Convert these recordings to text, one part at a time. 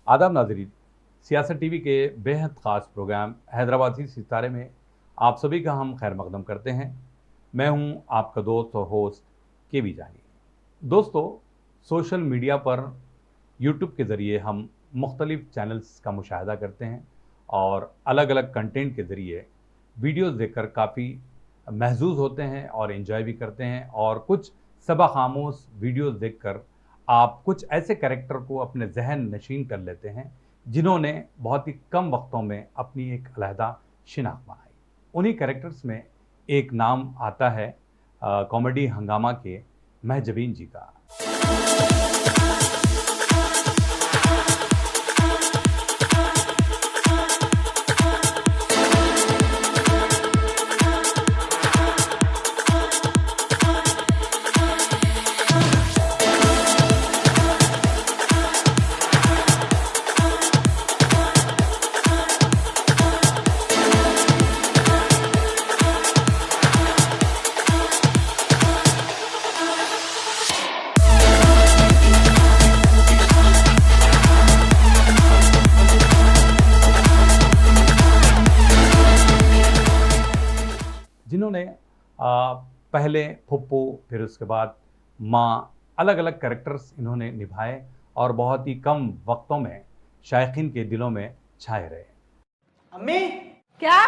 आदाब नाज़रीन, सियासत टीवी के बेहद ख़ास प्रोग्राम हैदराबादी सितारे में आप सभी का हम खैर मकदम करते हैं। मैं हूं आपका दोस्त और होस्ट के जानी। दोस्तों, सोशल मीडिया पर यूट्यूब के ज़रिए हम मुख्तलिफ़ चैनल्स का मुशाहिदा करते हैं और अलग अलग कंटेंट के ज़रिए वीडियोज़ देखकर काफ़ी महजूज़ होते हैं और एंजॉय भी करते हैं। और कुछ सबक आमोज़ वीडियोज़ देखकर आप कुछ ऐसे कैरेक्टर को अपने जहन नशीन कर लेते हैं जिन्होंने बहुत ही कम वक्तों में अपनी एक अलहदा शिनाख्त बनाई। उन्हीं कैरेक्टर्स में एक नाम आता है कॉमेडी हंगामा के महजबीन जी का। जिन्होंने पहले फुप्पू, फिर उसके बाद माँ, अलग अलग कैरेक्टर्स इन्होंने निभाए और बहुत ही कम वक्तों में शायकीन के दिलों में छाए रहे। अम्मी, क्या?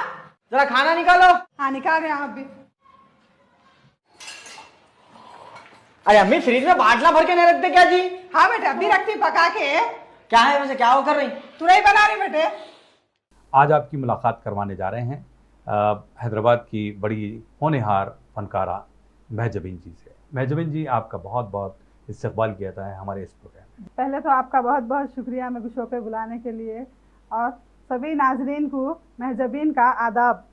जरा खाना निकालो। हाँ, निकाल रहे हैं आप भी। अरे अम्मी, फ्रिज में बाटला भर के नहीं रखते क्या जी? हाँ बेटे, अभी रखती पका के। क्या है वैसे, क्या वो कर रही? तुरई बना रही बेटे। आज आपकी मुलाकात करवाने जा रहे हैं हैदराबाद की बड़ी होनहार फनकारा महजबीन जी से। महजबीन जी, आपका बहुत बहुत इस्तकबाल किया था हमारे इस प्रोग्राम में। पहले तो आपका बहुत बहुत शुक्रिया मेरे को शो पे बुलाने के लिए, और सभी नाजरीन को महजबीन का आदाब।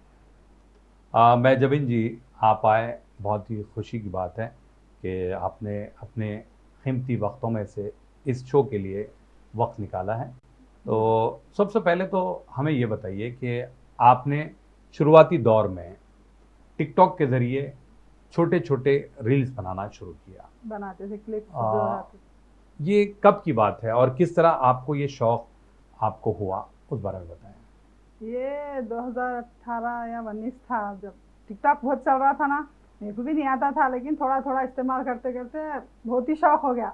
महजबीन जी, आप आए, बहुत ही खुशी की बात है कि आपने अपने कीमती वक्तों में से इस शो के लिए वक्त निकाला है। तो सबसे पहले तो हमें ये बताइए कि आपने शुरुआती दौर में टिकटॉक के ज़रिए छोटे छोटे रील्स बनाना शुरू किया, बनाते थे क्लिप। ये कब की बात है और किस तरह आपको ये शौक़ आपको हुआ, उस बारे में बताएं। ये 2018 या 19 था, जब टिकटॉक बहुत चल रहा था ना। मेरे को भी नहीं आता था, लेकिन थोड़ा थोड़ा इस्तेमाल करते करते बहुत ही शौक़ हो गया।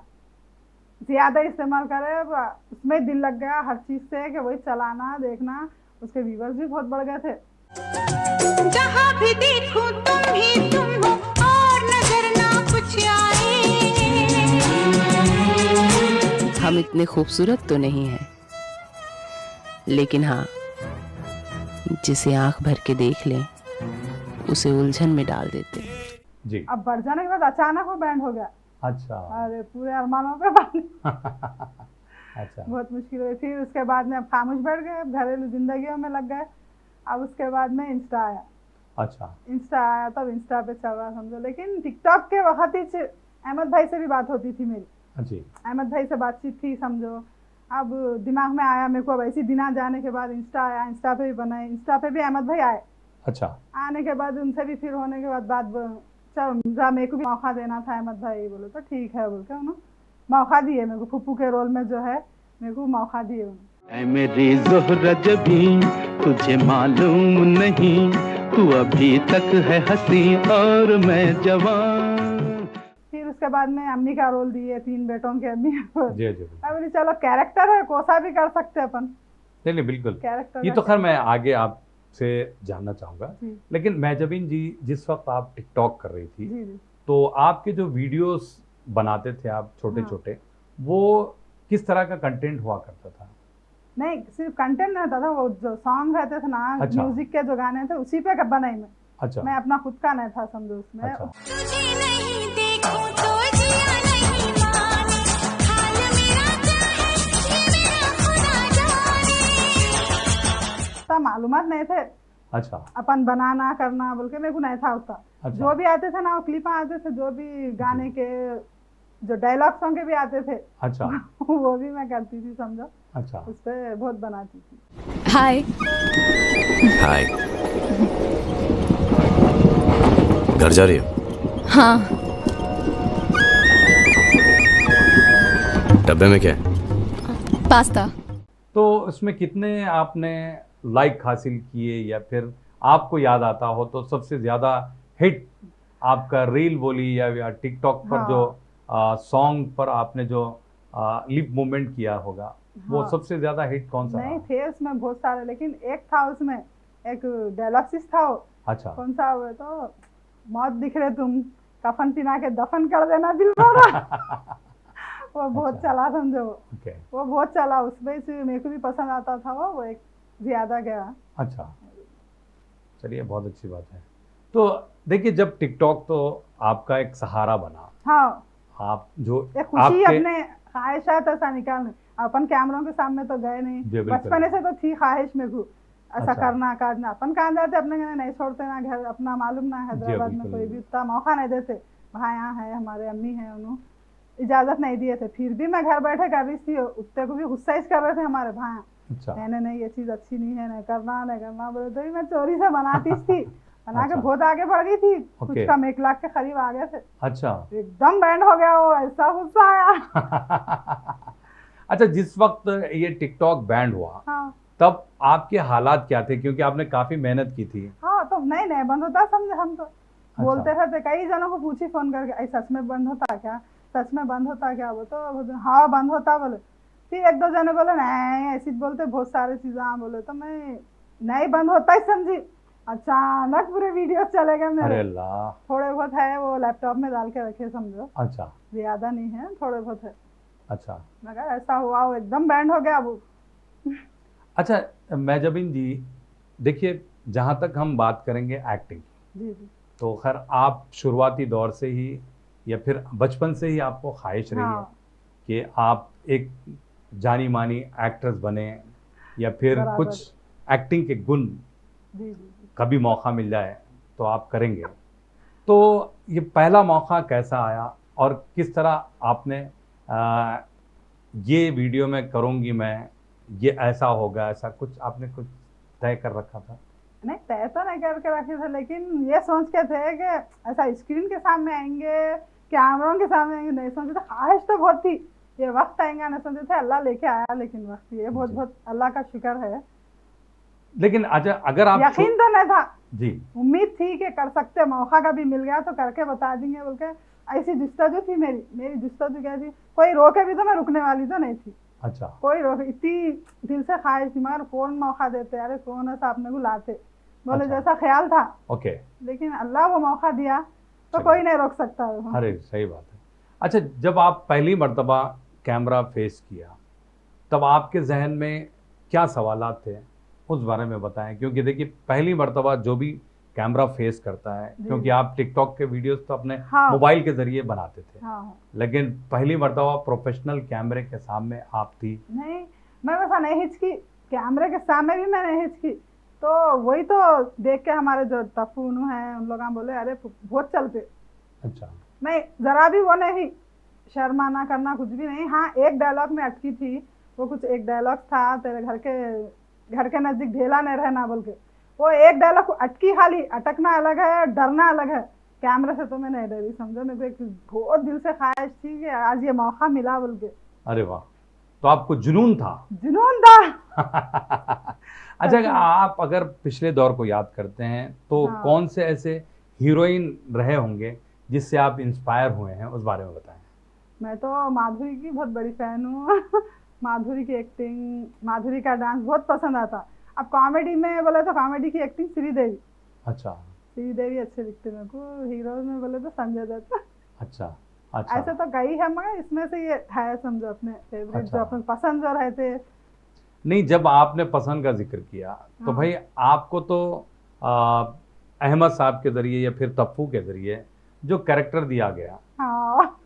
ज़्यादा इस्तेमाल करे, उसमें दिल लग गया हर चीज़ से कि वही चलाना देखना। उसके व्यूवर्स भी बहुत बढ़ गए थे। जहाँ भी देखूं तुम ही तुम हो और नजर ना कुछ आए। हम इतने खूबसूरत तो नहीं हैं, लेकिन हाँ, जिसे आंख भर के देख लें उसे उलझन में डाल देते जी। अब बढ़ जाने के बाद अचानक वो बैंड हो गया। अच्छा। अरे पूरे अरमानों पे पानी। अच्छा। बहुत मुश्किल हुई। फिर उसके बाद में अब खामोश बैठ गए, घरेलू जिंदगियों में लग गए। अब उसके बाद में इंस्टा आया। अच्छा। इंस्टा आया, तब इंस्टा पे चल रहा समझो। लेकिन टिकटॉक के वक्त ही अहमद भाई से भी बात होती थी मेरी। जी। अहमद भाई से बातचीत थी समझो। अब दिमाग में आया मेरे को, अब ऐसी दिना जाने के बाद इंस्टा आया, इंस्टा पे भी बनाए, इंस्टा पे भी अहमद भाई आए। अच्छा। आने के बाद उनसे भी फिर होने के बाद बात, चलो मेरे को भी मौका देना था। अहमद भाई बोले तो ठीक है बोल के उन्होंने मौका दिए मेरे को। फुप्पू के रोल में जो है मेरे को मौका दिए उन्होंने। ऐ मेरी ज़ोहरा जबीं, तुझे मालूम नहीं, तू अभी तक है हंसी और मैं जवान। फिर उसके बाद में अम्मी का रोल दिए, 3 बेटों के अम्मी। जी जी। बोली चलो कैरेक्टर है, कोसा भी कर सकते अपन। नहीं बिल्कुल, कैरेक्टर ये तो खैर मैं आगे आपसे जानना चाहूँगा। लेकिन महजबीन जी, जिस वक्त आप टिकटॉक कर रही थी, जी। तो आपके जो वीडियोस बनाते थे आप छोटे छोटे, वो किस तरह का कंटेंट हुआ करता था? नहीं, सिर्फ कंटेंट रहता था, वो जो सॉन्ग रहते थे ना, अच्छा। म्यूजिक के जो गाने थे उसी पे बनाई मैं। अच्छा। मैं अपना खुद का नहीं था समझो उसमें। अच्छा। तुझे नहीं देखूं तो जिया नहीं माने, हाल मेरा क्या है ये मेरा खुदा जाने। मालूमात नहीं थे अच्छा अपन बनाना करना बोल के, मेरे को नहीं था उतना। अच्छा जो भी आते थे ना वो क्लिप आते थे, जो भी गाने के जो डायलॉग सॉन्ग के भी आते थे अच्छा वो भी मैं करती थी समझो, अच्छा उस पर बहुत बनाती थी। हाय हाय। घर जा रही हो? हाँ, डब्बे में क्या है? पास्ता। तो इसमें कितने आपने लाइक हासिल किए, या फिर आपको याद आता हो तो सबसे ज़्यादा हिट आपका रील बोली या टिकटॉक पर हाँ। जो सॉन्ग पर आपने जो लिप मूवमेंट किया होगा, वो हाँ। सबसे ज़्यादा हिट कौन सा नहीं रहा? थे उसमें बहुत सारे, लेकिन एक था उसमें, एक डायलॉग्स था वो, अच्छा कौन सा वो तो, मौत दिख रहे तुम, कफन पिना के दफन कर देना दिल भरा वो बहुत अच्छा। चला समझो, ओके वो बहुत चला, उसमें से मेरे को भी पसंद आता था वो एक ज्यादा गया। अच्छा, चलिए बहुत अच्छी बात है। तो देखिए, जब टिकटॉक तो आपका एक सहारा बना, हाँ, आप जो एक खुशी आपके अपने ख्वाहिशात ऐसा निकालने, अपन कैमरों के सामने तो गए जी, नहीं, बिल्कुल। बचपन से तो थी ख्वाहिश में को ऐसा अच्छा। करना करना, अपन कहाँ जाते, अपने घर नहीं छोड़ते ना, घर अपना मालूम ना, हैदराबाद में बिल्कुल। कोई भी उतना मौका नहीं देते, वहाँ यहाँ है हमारे अम्मी है, उन्होंने इजाजत नहीं दिए थे, फिर भी मैं घर बैठे कर रही थी, उतने को भी गुस्सा ही कर रहे थे हमारे भाई, अच्छा नहीं नहीं ये चीज अच्छी नहीं है, नहीं करना बोले, तो भी मैं चोरी से बनाती थी, बना के अच्छा। बहुत आगे बढ़ गई थी, कुछ ओके। कम 1 लाख के करीब आ गए थे, अच्छा एकदम बैंड हो गया वो, ऐसा गुस्सा आया अच्छा, जिस वक्त ये टिकटॉक बैंड हुआ हाँ तब आपके हालात क्या थे, क्योंकि आपने काफी मेहनत की थी? हाँ, तो नहीं बंद होता समझे, हम तो बोलते रहते, कई जनों को पूछी फोन करके, ऐ सच में बंद होता क्या, सच में बंद होता क्या, वो तो बोलते, हाँ बंद होता बोले, फिर 1-2 जने बोले नहीं ऐसी बोलते बहुत सारी चीजें, हाँ बोले, तो मैं नहीं बंद होता ही समझी, अचानक पूरे वीडियो चले गए अरे मेरे, अल्लाह। थोड़े बहुत है वो लैपटॉप में डाल के रखे समझो, अच्छा ज्यादा नहीं है, थोड़े बहुत है, अच्छा मगर ऐसा हुआ वो एकदम बैंड हो गया वो। अच्छा मेहजाबिन जी, देखिए जहाँ तक हम बात करेंगे एक्टिंग की, जी जी तो खैर आप शुरुआती दौर से ही या फिर बचपन से ही आपको ख्वाहिश रही है हाँ कि आप एक जानी मानी एक्ट्रेस बने, या फिर बराबर। कुछ एक्टिंग के गुण जी जी जी। कभी मौका मिल जाए तो आप करेंगे? तो ये पहला मौका कैसा आया और किस तरह आपने ये वीडियो में करूँगी मैं, ये ऐसा होगा, ऐसा कुछ आपने कुछ तय कर रखा था? नहीं तय तो नहीं करके रखे थे, लेकिन ये सोच के थे कि ऐसा स्क्रीन के सामने आएंगे, कैमरों के सामने आएंगे, नहीं सोचे थे, ख्वाहिश तो बहुत थी, ये वक्त आएगा नहीं सोचे थे, अल्लाह लेके आया, लेकिन वक्त ये बहुत जी। बहुत अल्लाह का शुक्र है। लेकिन अच्छा, अगर आप यकीन तो नहीं था, जी उम्मीद थी कि कर सकते, मौका कभी मिल गया तो करके बता देंगे बोल के, ऐसी जुस्तजू थी मेरी जुस्तजू क्या थी, कोई रोके भी तो मैं रुकने वाली तो नहीं थी, अच्छा कोई रोक, इतनी दिल से ख्वाहिश थी, मगर कौन मौका देते, अरे कौन ऐसा अपने को लाते, बोले अच्छा। जैसा ख्याल था, ओके, लेकिन अल्लाह वो मौका दिया तो चलिए। कोई नहीं रोक सकता है। अरे सही बात है। अच्छा, जब आप पहली मर्तबा कैमरा फेस किया तब आपके जहन में क्या सवालात थे, उस बारे में बताएं, क्योंकि देखिए पहली मर्तबा जो भी कैमरा फेस करता है, जी। क्योंकि आप टिकटॉक के वीडियोस तो अपने हाँ। मोबाइल के जरिए बनाते थे, हाँ हाँ। लेकिन पहली मर्तबा प्रोफेशनल कैमरे के सामने आप थी। नहीं, मैं वैसा नहीं हिचकी, कैमरे के सामने भी मैं नहीं हिचकी, तो वही तो देख के हमारे जो तफून हैं उन लोग बोले अरे बहुत चलते, अच्छा मैं जरा भी वो नहीं शर्माना करना कुछ भी नहीं। हाँ एक डायलॉग में अटकी थी, वो कुछ एक डायलॉग था, तेरे घर के नजदीक ढेला नहीं रहना बोल के, वो एक डायलॉग अटकी, खाली अटकना अलग है, डरना अलग है, कैमरे से तो मैं नहीं डरी समझो, मेरे को एक बहुत दिल से ख्वाहिश थी कि आज ये मौका मिला बोल के, अरे वाह, तो आपको जुनून था। जुनून था। अच्छा, आप अगर पिछले दौर को याद करते हैं तो हाँ। कौन से ऐसे हीरोइन रहे होंगे जिससे आप इंस्पायर हुए हैं, उस बारे में बताएं। मैं तो माधुरी की बहुत बड़ी फैन हूँ। माधुरी की एक्टिंग, माधुरी का डांस बहुत पसंद आता। अब कॉमेडी में बोले तो कॉमेडी की एक्टिंग श्रीदेवी, अच्छा श्रीदेवी अच्छे दिखते मेरे को। हीरो में बोले तो संजय दत्त। अच्छा अच्छा। ऐसे तो कई है, मगर इसमें से ये है समझो अपने फेवरेट, अच्छा। जो अपने पसंद जो रहते। नहीं, जब आपने पसंद का जिक्र किया तो हाँ। भाई आपको तो अहमद साहब के जरिए या फिर तप्पू के जरिए जो कैरेक्टर दिया गया, हाँ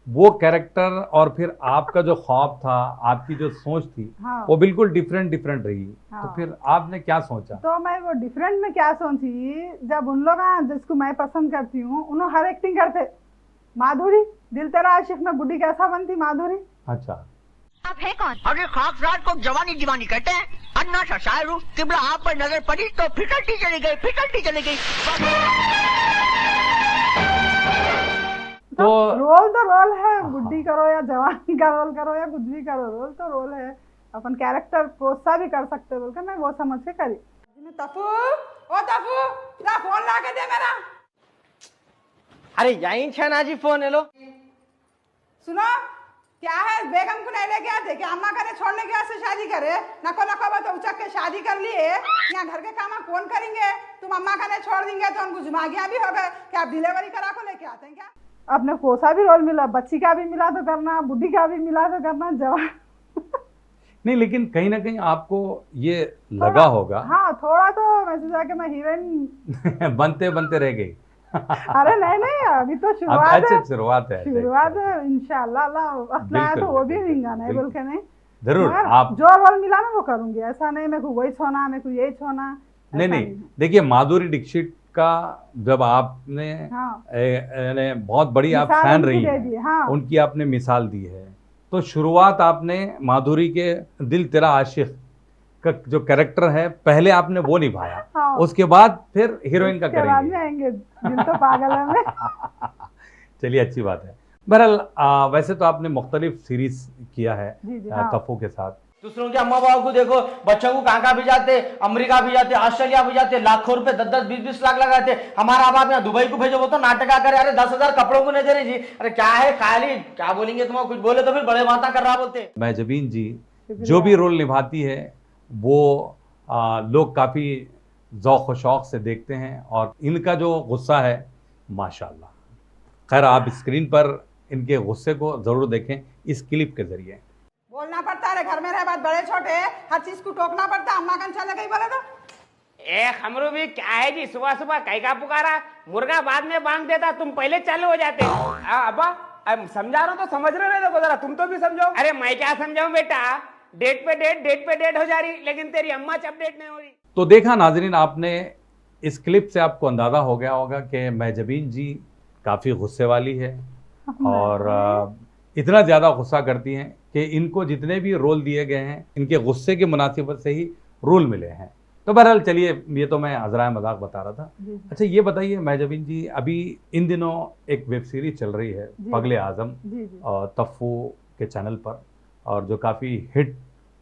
वो कैरेक्टर और फिर आपका जो ख्वाब था, आपकी जो सोच थी, हाँ। वो बिल्कुल डिफरेंट डिफरेंट रही। हाँ। तो फिर आपने क्या सोचा? तो मैं वो डिफरेंट में क्या सोची, जब उन लोग जिसको मैं पसंद करती हूँ उन्होंने हर एक्टिंग करते। माधुरी, दिल तेरा आशिक में बुढ़ी कैसा बनती माधुरी। अच्छा, आप है कौन? अरे खास रात को जवानी दीवानी कहते हैं। अन्ना सा शायर हूँ, किबला आप पर नजर पड़ी तो फिसलती चली गई, फिसलती चली गई। तो रोल तो रोल है, बुढ़ी करो या जवानी का रोल करो या कुछ भी करो, रोल तो रोल है। अपन कैरेक्टर प्रोत्साह भी कर सकते बोलकर मैं वो समझ के करी। तफू, ओ तफू, जा फोन ला के दे मेरा। अरे यहीं छना जी फोन है लो। सुनो, क्या है, बेगम को नहीं लेके आते क्या? अम्मा करे छोड़ने के से शादी करे, नको नको तो उचक के शादी कर लिए। यहाँ घर के काम कौन करेंगे? तुम अम्मा का नहीं छोड़ देंगे तो उनको जुमागिया भी हो गए। क्या आप डिलीवरी करा को लेके आते हैं क्या? अपने कोसा भी रोल मिला, बच्ची का भी मिला तो करना, बुढ़ी का भी मिला तो करना, जवान नहीं लेकिन कहीं ना कहीं आपको ये लगा होगा। हाँ, थोड़ा तो मैं सोचा कि मैं हीरोइन बनते बनते रह गई। अरे नहीं, अभी तो शुरुआत है। अच्छा, शुरुआत है, शुरुआत है, इंशाल्लाह अल्लाह अपना है तो वो भी देंगा, नहीं बोल के नहीं। जरूर मगर आप जो रोल मिला मैं वो करूंगी, ऐसा नहीं मेरे को वही छोना, मेरे को यही छोना। नहीं ऐसा नहीं, देखिए माधुरी दीक्षित का जब आपने हाँ। बहुत बड़ी आप मिसाल फैन उनकी रही दे हैं, दी, हाँ। उनकी आपने मिसाल दी है, तो शुरुआत आपने माधुरी के दिल तेरा आशिक का जो कैरेक्टर है पहले आपने वो निभाया। हाँ। उसके बाद फिर हीरोइन का उसके बाद में करेंगे। आएंगे, दिल तो पागल है मैं। चलिए, अच्छी बात है। बहरहाल वैसे तो आपने मुख्तलिफ सीरीज किया है जी, हाँ। तफू के साथ। दूसरों के अम्मा बाबा को देखो, बच्चों को कहाँ भी जाते, अमेरिका भी जाते, ऑस्ट्रेलिया भी जाते, लाखों रुपए 10-10, 20-20 लाख लगाते। हमारा बाप यहाँ दुबई को भेजो, वो तो नाटक करे, अरे 10,000 कपड़ों को नजर है जी। अरे क्या है, खाली क्या बोलेंगे तुम, कुछ बोले तो फिर बड़े माता कर रहा बोलते। महजबीन जी जो भी रोल निभाती है वो लोग काफ़ी ज़ौक़ व शौक़ से देखते हैं, और इनका जो गुस्सा है माशाल्लाह। खैर, आप स्क्रीन पर इनके गुस्से को ज़रूर देखें इस क्लिप के ज़रिए। बोलना पड़ता है, घर में रहे बात बड़े छोटे हर चीज को टोकना पड़ता। अम्मा का चले गई बोले तो हमरू भी क्या है जी, सुबह सुबह कई का पुकारा, मुर्गा बाद में बांध देता, तुम पहले चालू हो जाते। अब्बा समझा रहा हूँ तो समझ रहे देखो जरा, तुम तो भी समझो। अरे मैं क्या समझाऊं बेटा, डेट पे डेट हो जा रही, लेकिन तेरी अम्मा अपडेट नहीं हो रही। तो देखा नाजरीन, आपने इस क्लिप से आपको अंदाज़ा हो गया होगा कि महजबीन जी काफ़ी गुस्से वाली है, और इतना ज़्यादा गुस्सा करती हैं कि इनको जितने भी रोल दिए गए हैं इनके गुस्से की मुनासिबत से ही रोल मिले हैं। तो बहरहाल चलिए, ये तो मैं अज़राए मजाक बता रहा था। अच्छा, ये बताइए महजबीन जी, अभी इन दिनों एक वेब सीरीज चल रही है पगले आज़म और तफ्फू के चैनल पर, और जो काफ़ी हिट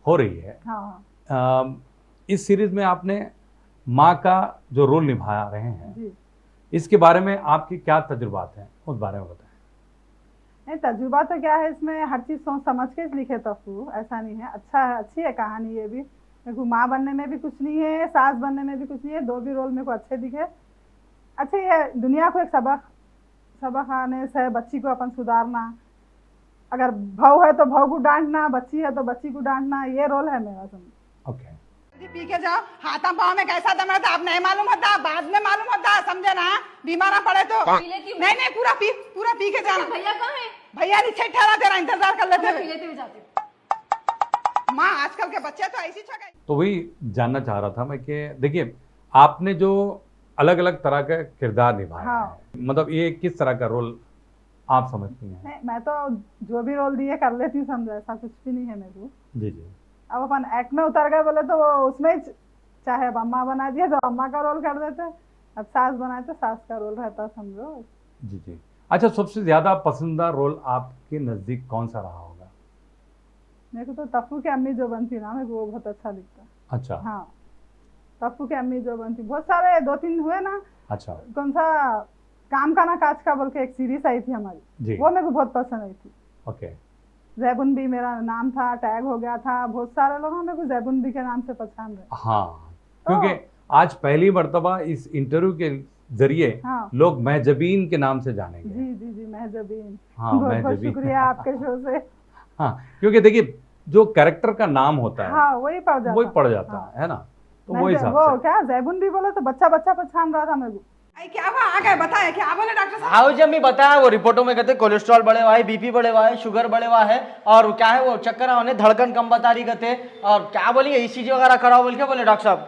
हो रही है। हाँ। इस सीरीज़ में आपने माँ का जो रोल निभा रहे हैं, इसके बारे में आपकी क्या तजुर्बात हैं, उस बारे में बताएं। नहीं, तजुर्बा तो क्या है, इसमें हर चीज़ सोच समझ के लिखे तफू, ऐसा नहीं है। अच्छा है, अच्छी है कहानी। ये भी मेरे को माँ बनने में भी कुछ नहीं है, सास बनने में भी कुछ नहीं है, दो भी रोल मेरे को अच्छे दिखे। अच्छे है, दुनिया को एक सबक आने से बच्ची को अपन सुधारना, अगर भाव है तो भाव को डांटना, बच्ची है तो बच्ची को डांटना, ये रोल है मेरा। समझ ओके, पी के जाओ, हाथा पाँव में कैसा दम रहता आप नहीं मालूम होता, बाद में मालूम होता, समझे ना? बीमार ना पड़े तो नहीं, पूरा पी के जाना। भैया कहाँ है? भैया नीचे ठहरा, तेरा इंतजार कर लेते पी लेते हुए जाते। माँ, आजकल के बच्चे तो ऐसी छगई। तो वही जानना चाह रहा था मैं कि देखिए, आपने जो अलग अलग तरह का किरदार निभाया है, मतलब ये किस तरह का रोल आप समझती हैं? नहीं, मैं तो जो भी रोल दिए कर लेती हूँ, समझो, ऐसा कुछ भी नहीं है मेरे को। जी जी। अब अपन एक्ट में उतर गए बोले तो वो उसमें ही, चाहे अब अम्मा बना दिया तो अम्मा का रोल कर देते, अब सास बनाए तो सास का रोल रहता, समझो। जी जी। अच्छा, सबसे ज़्यादा पसंदीदा रोल आपके नज़दीक कौन सा रहा होगा? मेरे को तो तफ्फू की अम्मी जो बनती ना, मेरे को वो बहुत अच्छा दिखता। अच्छा। हाँ, तफ्फू की अम्मी जो बनती, बहुत सारे 2-3 हुए ना। अच्छा। कौन सा काम का ना काज का बोल के एक सीरीज आई थी हमारी, वो मेरे को बहुत पसंद आई थी। ओके। जैबुन भी मेरा नाम था, टैग हो गया था, बहुत सारे लोग मेरे को जैबुन भी के नाम से पहचान रहे। हाँ, क्योंकि आज पहली मर्तबा इस इंटरव्यू के जरिए लोग महजबीन के नाम से जानेंगे। जी जी जी, महजबीन। हाँ, बहुत शुक्रिया आपके शो से। हाँ, क्योंकि देखिए, जो कैरेक्टर का नाम होता है, हाँ, वही पड़ जाता है ना, तो वो हिसाब वो से क्या जैबुन भी बोला तो बच्चा पहचान रहा था मेरे को। क्या हुआ आ गए बताए क्या बोले डॉक्टर साहब? हाँ जब मैं बताया वो रिपोर्टों में कहते कोलेस्ट्रॉल बढ़े हुआ है, बीपी बढ़े हुआ है, शुगर बढ़े हुआ है और क्या है वो चक्कर आने धड़कन कम बता रही कहते और क्या बोली ईसीजी वगैरह कराओ बोल के बोले डॉक्टर साहब।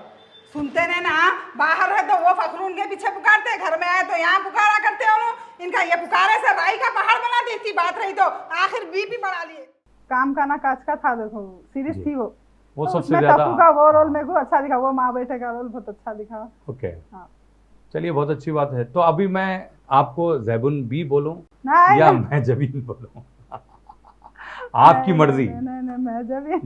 सुनते नहीं ना, बाहर है तो वो फखरून के पीछे पुकारते, घर में आए तो यहाँ पुकारा करते हो लोग। इनका ये पुकारे से राई का पहाड़ बना दी थी, बात रही तो आखिर बीपी बढ़ा लिए। काम का ना काज का था, देखो सीरीज थी वो वो तो सबसे उसमें ज्यादा टप्पू का वो रोल मेरे को अच्छा दिखा, वो माँ बेटे का रोल बहुत अच्छा दिखा। ओके, हाँ। चलिए बहुत अच्छी बात है। तो अभी मैं आपको ज़ैबुन बी बोलूं नहीं, या नहीं। मैं जबीन बोलूं? आपकी मर्जी। नहीं मैं जबीन।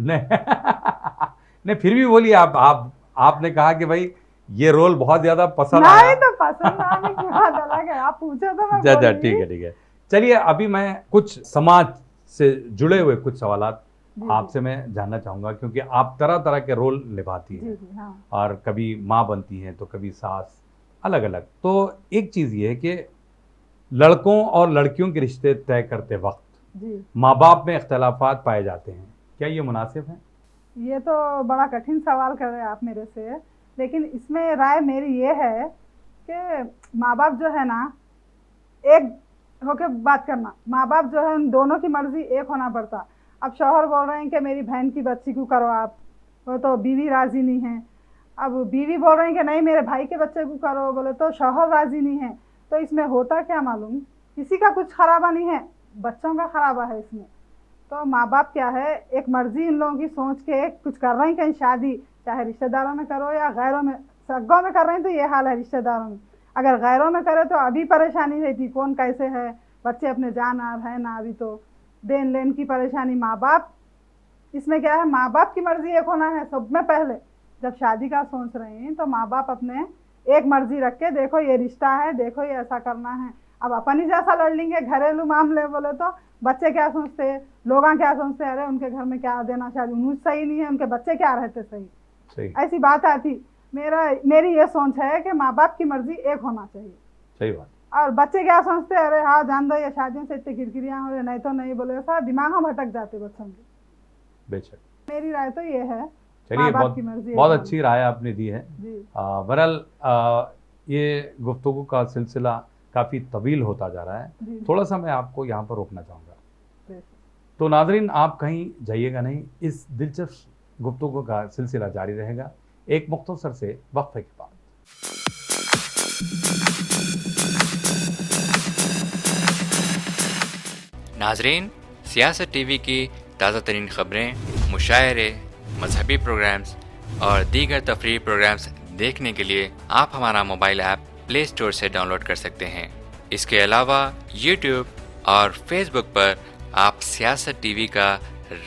नहीं फिर भी बोलिए आप आपने कहा कि भाई ये रोल बहुत ज्यादा पसंद नहीं आया। तो पसंद आने की बात अलग है, आप पूछो तो मैं अच्छा बोलूंगी। ठीक है। चलिए अभी मैं कुछ समाज से जुड़े हुए कुछ सवालात जी, आपसे मैं जानना चाहूंगा, क्योंकि आप तरह तरह के रोल निभाती जी हैं जी हाँ और कभी माँ बनती हैं तो कभी सास, अलग अलग। तो एक चीज़ ये है कि लड़कों और लड़कियों के रिश्ते तय करते वक्त जी। माँ बाप में इख्तलाफात पाए जाते हैं, क्या ये मुनासिब है? ये तो बड़ा कठिन सवाल कर रहे हैं आप मेरे से, लेकिन इसमें राय मेरी ये है कि माँ बाप जो है ना एक होके बात करना, माँ बाप जो है उन दोनों की मर्जी एक होना पड़ता। अब शौहर बोल रहे हैं कि मेरी बहन की बच्ची को करो आप, वो तो बीवी राजी नहीं है। अब बीवी बोल रहे हैं कि नहीं मेरे भाई के बच्चे को करो, बोले तो शौहर राजी नहीं है। तो इसमें होता क्या मालूम, किसी का कुछ खराबा नहीं है, बच्चों का खराबा है इसमें। तो माँ बाप क्या है एक मर्जी इन लोगों की सोच के कुछ कर रहे हैं, कहीं शादी चाहे रिश्तेदारों में करो या गैरों में, सग्गों में कर रहे हैं तो ये हाल है रिश्तेदारों में। अगर गैरों में करे तो अभी परेशानी रहती, कौन कैसे है, बच्चे अपने जान आ रहे हैं ना, अभी तो देन लेन की परेशानी। माँ बाप इसमें क्या है, माँ बाप की मर्जी एक होना है सब में। पहले जब शादी का सोच रहे हैं तो माँ बाप अपने एक मर्जी रख के देखो ये रिश्ता है, देखो ये ऐसा करना है। अब अपन ही जैसा लड़ लेंगे घरेलू मामले बोले तो बच्चे क्या सोचते हैं, लोग क्या सोचते हैं, अरे उनके घर में क्या देना, शादी उन्हें सही नहीं है, उनके बच्चे क्या रहते सही, ऐसी बात आती। मेरी ये सोच है कि माँ बाप की मर्जी एक होना चाहिए। सही बात। और बच्चे क्या सोचते हैं, अरे हाँ जान दो ये शादियों से इतनी किरकिरियाँ हो रही, नहीं तो नहीं, बोले ऐसा दिमाग हम भटक जाते बच्चों के। बेशक, मेरी राय तो ये है। चलिए बाप की मर्जी बहुत है। अच्छी राय आपने दी है। जी बहरहाल ये गुफ्तगू का सिलसिला काफ़ी तवील होता जा रहा है, जी थोड़ा सा मैं आपको यहाँ पर रोकना चाहूँगा। बेशक। तो नाजरीन आप कहीं जाइएगा नहीं, इस दिलचस्प गुफ्तगू का सिलसिला जारी रहेगा एक मुख्तसर से वक्फे के बाद। नाजरीन, सियासत टीवी की ताज़ा तरीन ख़बरें, मुशायरे, मजहबी प्रोग्राम्स और दीगर तफरीही प्रोग्राम्स देखने के लिए आप हमारा मोबाइल ऐप प्ले स्टोर से डाउनलोड कर सकते हैं। इसके अलावा यूट्यूब और फेसबुक पर आप सियासत टीवी का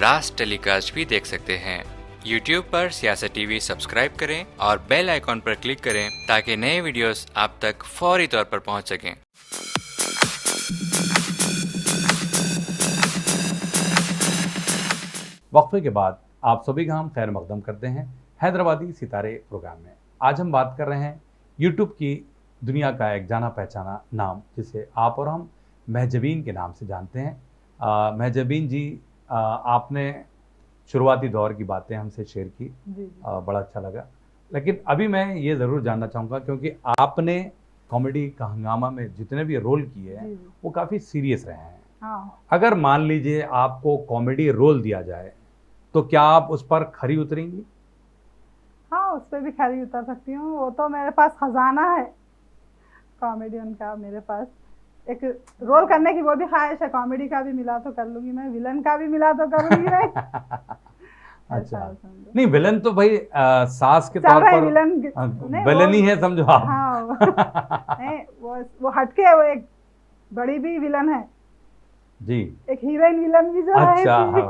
रास टेलीकास्ट भी देख सकते हैं। यूट्यूब पर सियासत टीवी सब्सक्राइब करें और बेल आइकॉन पर क्लिक करें ताकि नए वीडियोस आप तक फौरी तौर पर पहुंच सकें। वक्फे के बाद आप सभी का हम खैर मकदम करते हैं हैदराबादी सितारे प्रोग्राम में। आज हम बात कर रहे हैं यूट्यूब की दुनिया का एक जाना पहचाना नाम, जिसे आप और हम महजबीन के नाम से जानते हैं। महजबीन जी, आपने शुरुआती दौर की बातें हमसे शेयर की, बड़ा अच्छा लगा। लेकिन अभी मैं ये ज़रूर जानना चाहूँगा, क्योंकि आपने कॉमेडी का हंगामा में जितने भी रोल किए हैं वो काफ़ी सीरियस रहे हैं। हाँ। अगर मान लीजिए आपको कॉमेडी रोल दिया जाए तो क्या आप उस पर खरी उतरेंगी? हाँ उस पर भी खरी उतर सकती हूँ, वो तो मेरे पास खजाना है कॉमेडियन का। मेरे पास एक रोल करने की वो भी ख्वाहिश है, कॉमेडी का भी मिला तो कर लूंगी मैं, विलन का भी मिला तो करूंगी मैं। अच्छा, नहीं विलन तो भाई सास के तौर पर विलन ही है समझो आप। हाँ नहीं वो हटके वो एक बड़ी भी विलन है जी, एक हीरोइन विलन भी जो अच्छा, है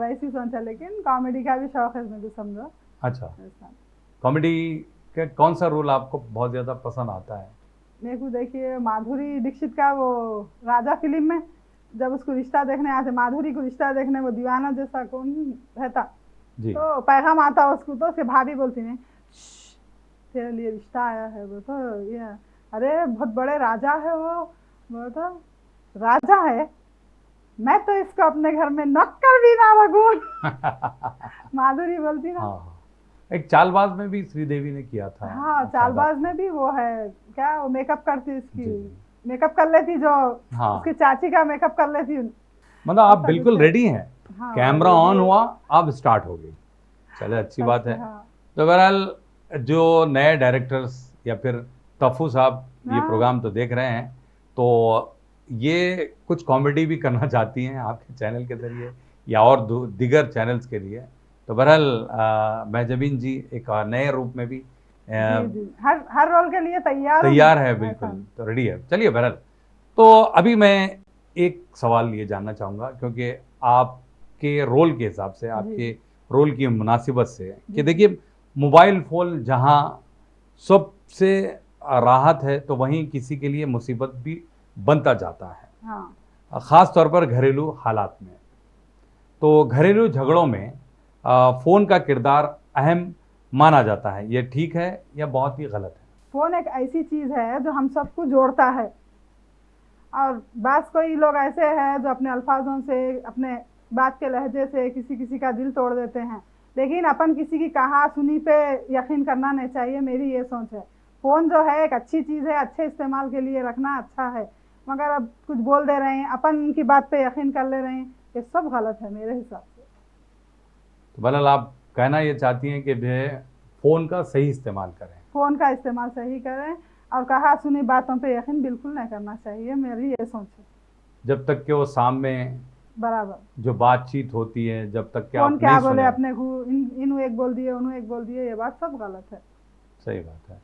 वैसी सोचा। लेकिन कॉमेडी का भी शौक है इसमें भी समझो। अच्छा, कॉमेडी का कौन सा रोल आपको बहुत ज्यादा पसंद आता है? मेरे को देखिए माधुरी दीक्षित का वो राजा फिल्म में जब उसको रिश्ता देखने आते, माधुरी को रिश्ता देखने, वो दीवाना जैसा कौन रहता जी। तो पैगाम आता उसको, तो उसके भाभी बोलती है तेरे लिए रिश्ता आया है। वो तो ये अरे बहुत बड़े राजा है वो तो राजा है, मैं तो इसको अपने घर में नौकर भी ना रखूं। माधुरी बोलती ना। एक चालबाज में भी श्रीदेवी ने किया था। हाँ, चालबाज में भी वो है क्या, वो मेकअप करती इसकी, जी। मेकअप कर लेती जो हाँ। उसकी चाची का मेकअप कर लेती। मतलब आप ऐसा बिल्कुल कुछ है। रेडी हैं। हाँ, कैमरा ready ऑन है। हुआ, अब स्टार्ट हो गई। चले, अच्छी बात है। हाँ। तो बहरहाल जो नए डायरेक्टर्स या फिर तफू साहब ये हाँ। प्रोग्राम तो देख रहे हैं, तो ये कुछ कॉमेडी भी करना चाहती हैं आपके चैनल के जरिए या और दिगर चैनल्स के लिए, तो बहरहाल महजबीन जी एक नए रूप में भी जी, हर रोल के लिए तैयार है, बिल्कुल, तो रेडी है। चलिए बहरहाल, तो अभी मैं एक सवाल ये जानना चाहूँगा, क्योंकि आपके रोल के हिसाब से, आपके रोल की मुनासिबत से, कि देखिए मोबाइल फ़ोन जहाँ सबसे राहत है, तो वहीं किसी के लिए मुसीबत भी बनता जाता है। हाँ। ख़ास तौर पर घरेलू हालात में। तो घरेलू झगड़ों में फ़ोन का किरदार अहम माना जाता है, ये ठीक है या बहुत ही गलत है? फोन एक ऐसी चीज है जो हम सबको जोड़ता है, और बात कोई लोग ऐसे हैं जो अपने अल्फाजों से, अपने बात के लहजे से किसी किसी का दिल तोड़ देते हैं, लेकिन अपन किसी की कहा सुनी पे यकीन करना नहीं चाहिए। मेरी ये सोच है। फ़ोन जो है एक अच्छी चीज़ है, अच्छे इस्तेमाल के लिए रखना अच्छा है, मगर अब कुछ बोल दे रहे हैं, अपन उनकी बात पे यकीन कर ले रहे हैं, ये सब गलत है मेरे हिसाब से। तो बहरहाल आप कहना ये चाहती हैं कि फ़ोन का सही इस्तेमाल करें। फ़ोन का इस्तेमाल सही करें और कहा सुनी बातों पे यकीन बिल्कुल नहीं करना चाहिए, मेरी ये सोच है। जब तक कि वो सामने बराबर जो बातचीत होती है, जब तक कि कौन आप क्या नहीं बोले सुने। अपने को, इन्हों एक बोल दिए उन्हों एक बोल दिए, ये बात सब गलत है। सही बात है।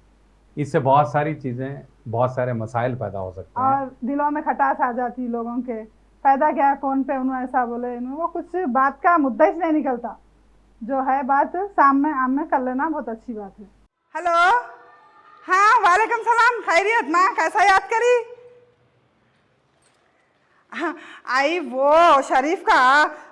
इससे बहुत सारी चीज़ें, बहुत सारे मसाइल पैदा हो सकते हैं। और दिलों में खटास आ जाती लोगों के। फायदा क्या है फ़ोन पे उन्होंने ऐसा बोले, वो कुछ बात का मुद्दा ही नहीं निकलता। जो है बात सामने आमने कर लेना बहुत अच्छी बात है। हेलो, हाँ वालेकुम सलाम, खैरियत माँ, कैसा याद करी? हाँ, आई वो शरीफ का,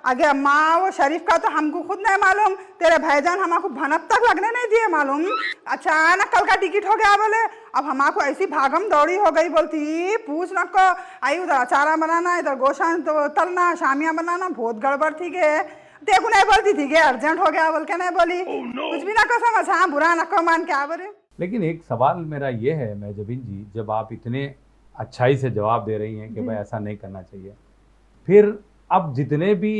आगे अम्मा वो शरीफ का तो हमको खुद नहीं मालूम, तेरे भाईजान हमको भनक तक लगने नहीं दिए मालूम। अचानक कल का टिकट हो गया बोले, अब हमको ऐसी भागम दौड़ी हो गई, बोलती पूछ न को। आई उधर अचारा बनाना, इधर गोशान तो तलना, शामियाँ बनाना, बहुत गड़बड़ थी गे। देखो नहीं बोलती थी कि अर्जेंट हो गया बोल के नहीं बोली। कुछ भी ना को समझ, हाँ बुरा न को मान क्या बोले। लेकिन एक सवाल मेरा ये है महजबीन जी, जब आप इतने अच्छाई से जवाब दे रही हैं कि भाई ऐसा नहीं करना चाहिए, फिर अब जितने भी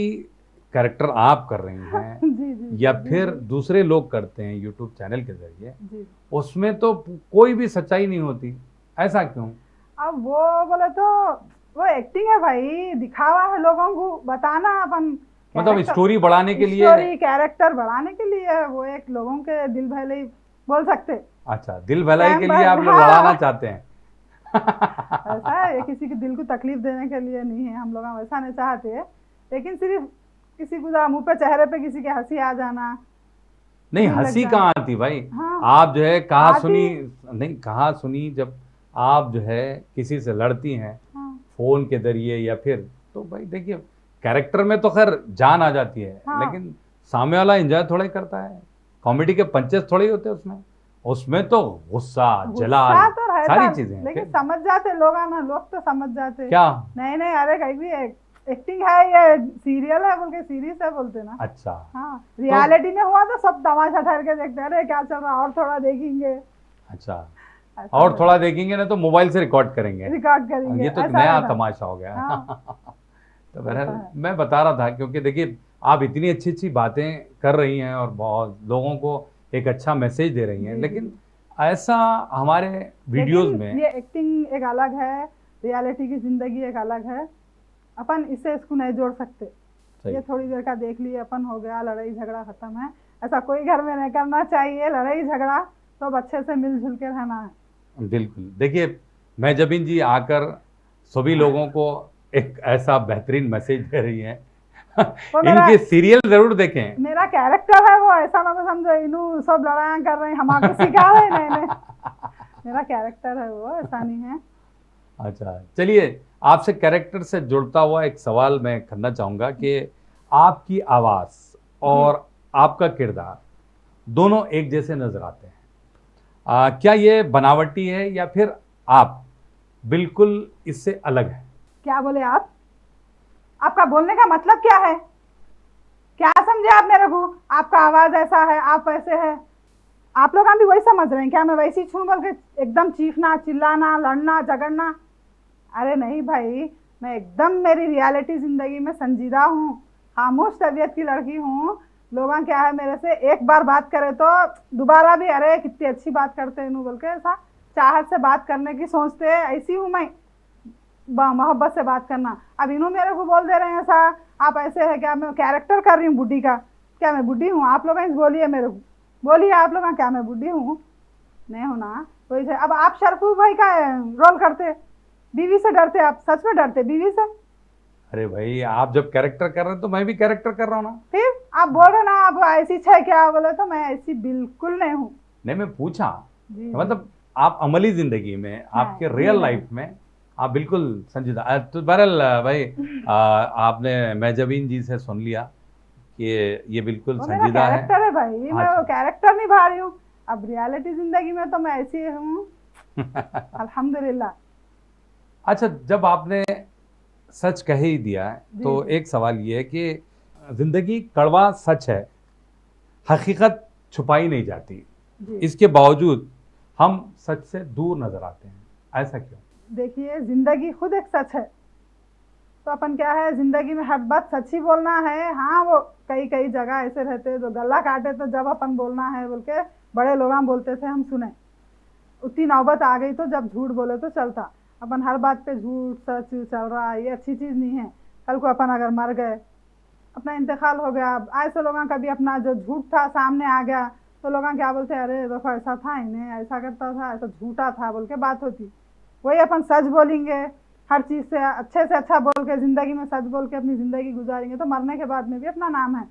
कैरेक्टर आप कर रही हैं जी, या फिर दूसरे लोग करते हैं यूट्यूब चैनल के जरिए, जी। उसमें तो कोई भी सच्चाई नहीं होती, ऐसा क्यों? अब वो बोले तो वो एक्टिंग है भाई, दिखावा है लोगों को, बताना अपन मतलब स्टोरी बढ़ाने के लिए, स्टोरी कैरेक्टर बढ़ाने के लिए, वो एक लोगों के दिल भले बोल सकते। अच्छा, दिल भलाई के लिए आप लोग लड़ाना चाहते हैं। ऐसा है, किसी के दिल को तकलीफ देने के लिए नहीं है, हम लोग वैसा नहीं चाहते, लेकिन सिर्फ किसी को मुंह पे चेहरे पे किसी के हंसी आ जाना नहीं। हंसी कहाँ आती भाई? हाँ, आप जो है कहा सुनी नहीं, कहा सुनी जब आप जो है किसी से लड़ती हैं फोन के जरिए या फिर, तो भाई देखिए कैरेक्टर में तो खैर जान आ जाती है, लेकिन सामने वाला एंजॉय थोड़ा ही करता है। कॉमेडी के पंचेस थोड़े ही होते हैं उसमें तो गुस्सा, जलाल, तो सारी चीजें, लेकिन समझ जाते लोग, ना लोग तो समझ जाते क्या नहीं अरे कहीं भी एक्टिंग है, ये सीरियल है बोल के सीरीज है बोलते ना। अच्छा, हाँ, रियलिटी में हुआ तो सब तमाशा ठहर के देखते, अरे क्या चल रहा, और थोड़ा देखेंगे। अच्छा, और थोड़ा देखेंगे ना तो मोबाइल से रिकॉर्ड करेंगे, ये तो नया तमाशा हो गया। तो बहरहाल मैं बता रहा था, क्योंकि देखिए आप इतनी अच्छी अच्छी बातें कर रही हैं और बहुत लोगों को एक अच्छा मैसेज दे रही हैं, लेकिन ऐसा हमारे वीडियोस में ये एक्टिंग एक अलग है, रियलिटी की जिंदगी एक अलग है, अपन इससे इसको नहीं जोड़ सकते। ये थोड़ी देर का देख लिए अपन, हो गया, लड़ाई झगड़ा खत्म है, ऐसा कोई घर में नहीं करना चाहिए। लड़ाई झगड़ा तो अच्छे से मिलजुल के रहना है। बिल्कुल। देखिए महजबीन जी आकर सभी लोगों को एक ऐसा बेहतरीन मैसेज दे रही हैं। इनके सीरियल जरूर देखें। मेरा कैरेक्टर है वो, ऐसा ना समझो इन्हों सब लड़ाइयाँ कर रहे हैं हमको सिखा रहे हैं, नहीं मेरा कैरेक्टर है वो, ऐसा नहीं है। अच्छा, चलिए आपसे कैरेक्टर से जुड़ता हुआ एक सवाल मैं करना चाहूँगा कि आपकी आवाज़ और आपका किरदार दोनों एक जैसे नजर आते हैं, क्या ये बनावटी है या फिर आप बिल्कुल इससे अलग है? क्या बोले आप? आपका बोलने का मतलब क्या है? क्या समझे आप मेरे को? आपका आवाज ऐसा है, आप ऐसे है, आप लोग भी वही समझ रहे हैं क्या? मैं वैसी छू बोल के एकदम चीखना, चिल्लाना, लड़ना, झगड़ना? अरे नहीं भाई, मैं एकदम मेरी रियलिटी जिंदगी में संजीदा हूँ, खामोश तबीयत की लड़की हूँ। लोग क्या है मेरे से एक बार बात करे तो दोबारा भी अरे कितनी अच्छी बात करते हैं बोल के ऐसा चाहत से बात करने की सोचते हैं। ऐसी हूँ मैं, मोहब्बत से बात करना। अब इन्हों मेरे को बोल दे रहे हैं ऐसा, आप ऐसे है क्या? मैं कैरेक्टर कर रही हूँ बुढ़ी का? क्या मैं बुढ़ी हूँ? आप लोग बोलिए मेरे को, बोलिए आप लोग क्या मैं बुढ़ी हूँ? नहीं हूँ ना? वही से अब आप शरफू भाई का रोल करते, बीवी से डरते, आप सच में डरते बीवी से? अरे भाई, आप जब कैरेक्टर कर रहे हैं तो मैं भी कैरेक्टर कर रहा हूँ ना। फिर आप बोल रहे ना आप ऐसी है क्या? बोले तो मैं ऐसी बिल्कुल नहीं हूँ। नहीं, मैं पूछा जी, मतलब आप अमली जिंदगी में, आपके रियल लाइफ में आप बिल्कुल संजीदा। तो बहरहाल भाई, आपने मेहजबीन जी से सुन लिया कि ये बिल्कुल वो मेरा संजीदा है। कैरेक्टर है भाई, मैं अच्छा। वो कैरेक्टर निभा रही हूँ। अब रियलिटी जिंदगी में तो मैं ऐसी हूँ अल्हम्दुलिल्लाह। अच्छा, जब आपने सच कह ही दिया है जी, तो जी। एक सवाल ये है कि जिंदगी कड़वा सच है, हकीकत छुपाई नहीं जाती, जी। इसके बावजूद हम सच से दूर नजर आते हैं, ऐसा क्यों? देखिए, जिंदगी खुद एक सच है, तो अपन क्या है जिंदगी में हर बात सच ही बोलना है। हाँ, वो कई कई जगह ऐसे रहते जो गला काटे, तो जब अपन बोलना है बोल के बड़े लोग बोलते थे, हम सुने। उतनी नौबत आ गई तो जब झूठ बोले तो चलता। अपन हर बात पे झूठ सच चल रहा है, ये अच्छी चीज़ नहीं है। कल को अपन अगर मर गए, अपना इंतकाल हो गया, ऐसे लोगों का भी अपना जो झूठ था सामने आ गया, तो लोग क्या बोलते हैं, अरे देखो ऐसा था, इन्हें ऐसा करता था, ऐसा झूठा था बोल के बात होती। वही अपन सच बोलेंगे, हर चीज़ से अच्छा बोल के ज़िंदगी में सच बोल के अपनी ज़िंदगी गुजारेंगे, तो मरने के बाद में भी अपना नाम है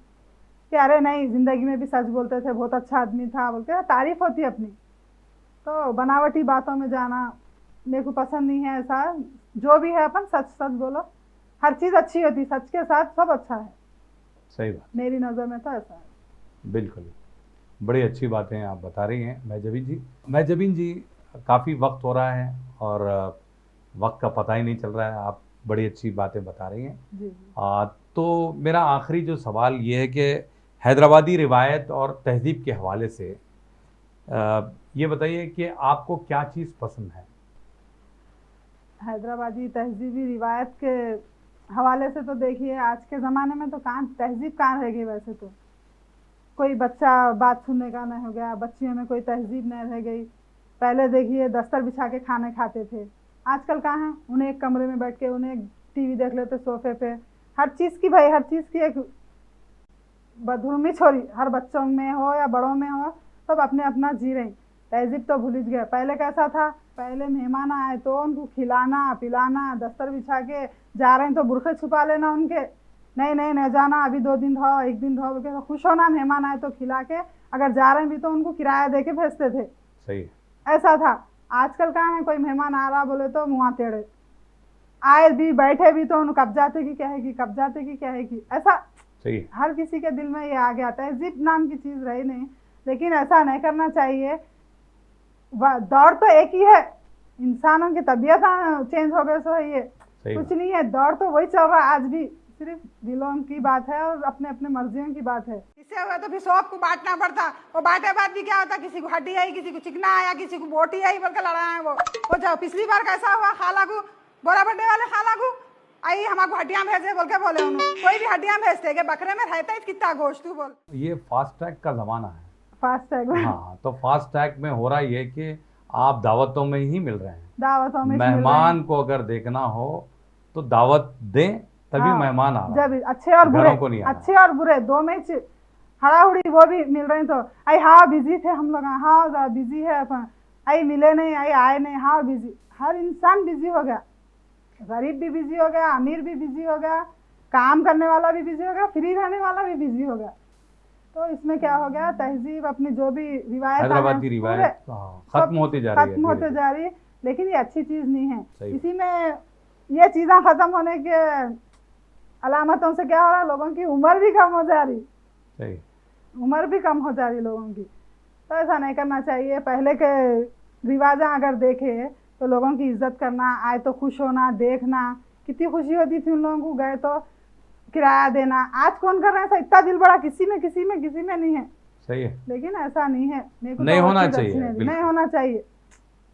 कि अरे नहीं, ज़िंदगी में भी सच बोलते थे, बहुत अच्छा आदमी था बोल के तारीफ होती है अपनी। तो बनावटी बातों में जाना मेरे को पसंद नहीं है। ऐसा जो भी है अपन सच सच बोलो, हर चीज़ अच्छी होती, सच के साथ सब अच्छा है। सही बात, मेरी नज़र में तो ऐसा है। बिल्कुल। बड़ी अच्छी बातें आप बता रही हैं मेहजबीन जी। मेहजबीन जी, काफ़ी वक्त हो रहा है और वक्त का पता ही नहीं चल रहा है, आप बड़ी अच्छी बातें बता रही हैं। जी। तो मेरा आखिरी जो सवाल ये है कि हैदराबादी रिवायत और तहज़ीब के हवाले से ये बताइए कि आपको क्या चीज़ पसंद है? हैदराबादी तहजीबी रिवायत के हवाले से तो देखिए, आज के ज़माने में तो कहाँ तहजीब कहाँ रह गई। वैसे तो कोई बच्चा बात सुनने का नहीं हो गया, बच्चियों में कोई तहजीब नहीं रह गई। पहले देखिए दस्तर बिछा के खाने खाते थे, आजकल कहाँ है? उन्हें एक कमरे में बैठ के उन्हें टीवी देख लेते सोफे पे। हर चीज़ की भाई, हर चीज़ की एक बदहुरमी छोड़ी, हर बच्चों में हो या बड़ों में हो, सब अपने अपना जी रहे। तहजीब तो भूल गया। पहले कैसा था? पहले मेहमान आए तो उनको खिलाना पिलाना, दस्तर बिछा के जा रहे हैं तो बुरखे छुपा लेना उनके, नहीं नहीं नहीं जाना, अभी 2 दिन रहो, 1 दिन रहो, तो खुश होना। मेहमान आए तो खिला के, अगर जा रहे हैं भी तो उनको किराया दे के भेजते थे। सही है। ऐसा था। आजकल कहाँ है? कोई मेहमान आ रहा बोले तो मुँह टेढ़े, आए भी बैठे भी तो उन्हें कब्जाते की कहेगी, कब्जाते की कहेगी। ऐसा सही है। हर किसी के दिल में ये आ गया। तहजीब नाम की चीज़ रही नहीं, लेकिन ऐसा नहीं करना चाहिए। दौड़ तो एक ही है, इंसानों की तबीयत चेंज हो गए सो है, ये कुछ नहीं है। दौड़ तो वही चल रहा है आज भी, सिर्फ दिलों की बात है और अपने अपने मर्जियों की बात है। इससे हुआ तो फिर सबको बांटना पड़ता, वो बांटे बाद भी क्या होता, किसी को हड्डी आई, किसी को चिकना आया, किसी को बोटी आई बोल के लड़ा है। वो जब पिछली बार कैसा हुआ, खाला को बोरा बड्डे वाले खाला को आई हमारे हड्डियां भेजे बोल के बोले, उन्होंने कोई भी हड्डियां भेजते कि बकरे में रहता है कितना गोश्त तू बोल। ये फास्ट ट्रैक का ज़माना है। फास्ट ट्रैक में हाँ, तो फास्ट ट्रैक में हो रहा ये कि आप दावतों में ही मिल रहे हैं। दावतों में मेहमान को अगर देखना हो तो दावत दें, तभी हाँ, मेहमान आ रहा जब अच्छे और बुरे, को नहीं आ रहा। अच्छे और बुरे दो में हड़ाहुड़ी वो भी मिल रहे हैं। तो आई हाँ बिजी थे हम लोग, हाँ बिजी है अपन, आई मिले नहीं, आई आए नहीं, हाँ बिजी। हर इंसान बिजी हो गया, गरीब भी बिजी हो गया, अमीर भी बिजी हो गया, काम करने वाला भी बिजी हो गया, फ्री रहने वाला भी बिजी हो गया। तो इसमें क्या हो गया, तहजीब अपनी जो भी रिवायत हैदराबादी रिवायत खत्म होती जा रही है, खत्म होते जा रही है। लेकिन ये अच्छी चीज़ नहीं है। सही। इसी में ये चीज़ें खत्म होने के अलामतों से क्या हो रहा है, लोगों की उम्र भी कम हो जा रही। सही। उम्र भी कम हो जा रही लोगों की। तो ऐसा नहीं करना चाहिए। पहले के रिवाजा अगर देखे तो लोगों की इज्जत करना, आए तो खुश होना, देखना, कितनी खुशी होती थी उन लोगों को। गए तो किराया देना। आज कौन कर रहा है ऐसा? इतना दिल बड़ा किसी में नहीं है। सही है, लेकिन ऐसा नहीं है, मेरे को नहीं तो वो होना चीज़ अच्छी चाहिए, नहीं लगी। बिल्कुल। नहीं होना चाहिए।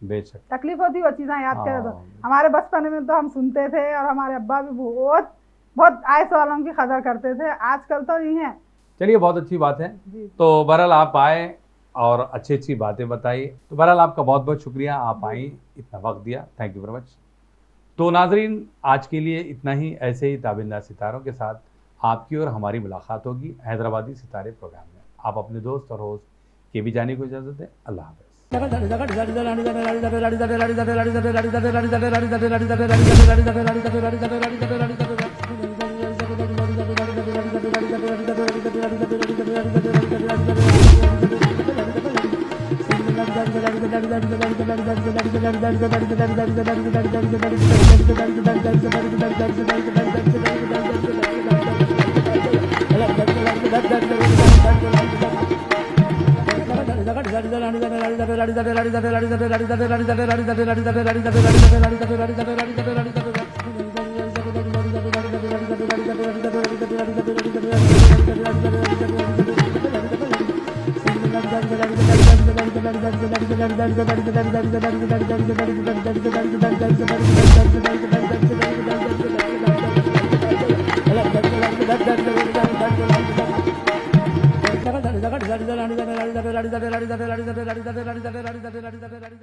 बेशक। तकलीफ होती वो चीज़ें याद करे तो। हाँ। हमारे बचपन में तो हम सुनते थे और हमारे अब्बा भी बहुत आयस वालों की कदर करते थे, आजकल तो नहीं है। चलिए, बहुत अच्छी बात है। जी। तो बहरहाल आप आए और अच्छी बातें बताई, तो बहरहाल आपका बहुत बहुत शुक्रिया, आप आई, इतना वक्त दिया, थैंक यू वेरी मच। तो नाजरीन, आज के लिए इतना ही। ऐसे ही ताबिंदा सितारों के साथ आपकी और हमारी मुलाकात होगी हैदराबादी सितारे प्रोग्राम में। आप अपने दोस्त और होस्ट के भी जाने को इजाज़त दें। अल्लाह हाफ़िज़।